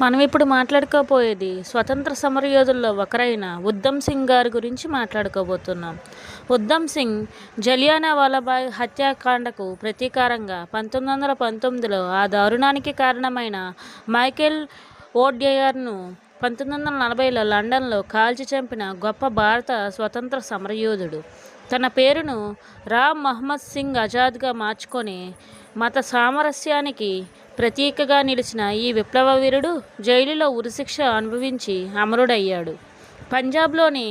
మనం ఇప్పుడు మాట్లాడుకోబోయేది స్వతంత్ర సమరయోధుల్లో ఒకరైన ఉద్ధమ్ సింగ్ గారి గురించి మాట్లాడుకోబోతున్నాం. ఉద్ధమ్ సింగ్ జలియానా వాలాబాగ్ హత్యాకాండకు ప్రతీకారంగా 1919లో ఆ దారుణానికి కారణమైన మైకేల్ ఓడ్వయర్ను 1940లో లండన్లో కాల్చి చంపిన గొప్ప భారత స్వతంత్ర సమరయోధుడు. తన పేరును రామ్ మహమ్మద్ సింగ్ ఆజాద్గా మార్చుకొని మత సామరస్యానికి ప్రతీకగా నిలిచిన ఈ విప్లవ వీరుడు జైలులో ఉరిశిక్ష అనుభవించి అమరుడయ్యాడు. పంజాబ్లోని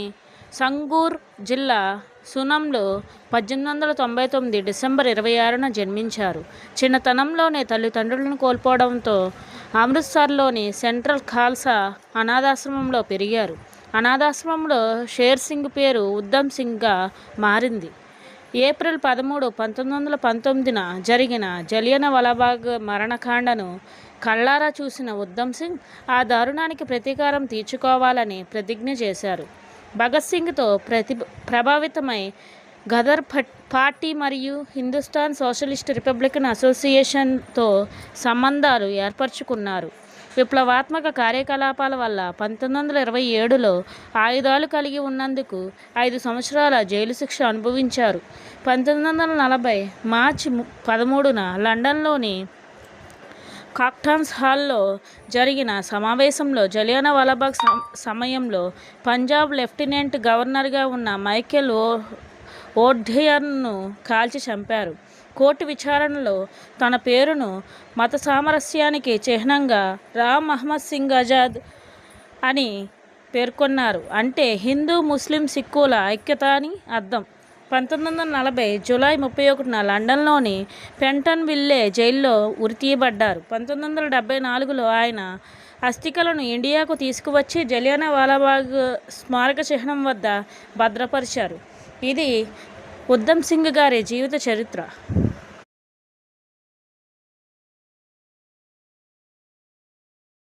సంగూర్ జిల్లా సునంలో 1899 డిసెంబర్ 26న జన్మించారు. చిన్నతనంలోనే తల్లిదండ్రులను కోల్పోవడంతో అమృత్సర్లోని సెంట్రల్ ఖాల్సా అనాథాశ్రమంలో పెరిగారు. అనాథాశ్రమంలో షేర్ సింగ్ పేరు ఉద్ధమ్ సింగ్గా మారింది. ఏప్రిల్ 13, 1919న జరిగిన జలియన్ వాలాబాగ్ మరణకాండను కళ్ళారా చూసిన ఉద్ధమ్ సింగ్ ఆ దారుణానికి ప్రతీకారం తీర్చుకోవాలని ప్రతిజ్ఞ చేశారు. భగత్ సింగ్తో ప్రభావితమై గదర్ పార్టీ మరియు హిందుస్థాన్ సోషలిస్ట్ రిపబ్లికన్ అసోసియేషన్తో సంబంధాలు ఏర్పరచుకున్నారు. విప్లవాత్మక కార్యకలాపాల వల్ల 1927లో ఆయుధాలు కలిగి ఉన్నందుకు 5 సంవత్సరాల జైలు శిక్ష అనుభవించారు. 1940 మార్చి 13న లండన్లోని కాక్టాన్స్ హాల్లో జరిగిన సమావేశంలో జలియానా వాలాబాగ్ సమయంలో పంజాబ్ లెఫ్టినెంట్ గవర్నర్గా ఉన్న మైకేల్ ఓడ్వయర్ను కాల్చి చంపారు. కోర్టు విచారణలో తన పేరును మత సామరస్యానికి చిహ్నంగా రామ్ మహమ్మద్ సింగ్ ఆజాద్ అని పేర్కొన్నారు. అంటే హిందూ, ముస్లిం, సిక్కుల ఐక్యత అని అర్థం. 1940 జూలై 31న లండన్లోని పెంటన్ విల్లే జైల్లో ఉరితీయబడ్డారు. 1974లో ఆయన అస్థికలను ఇండియాకు తీసుకువచ్చి జలియానా వాలాబాగ్ స్మారక చిహ్నం వద్ద భద్రపరిచారు. ఇది ఉద్ధమ్ సింగ్ గారి జీవిత చరిత్ర.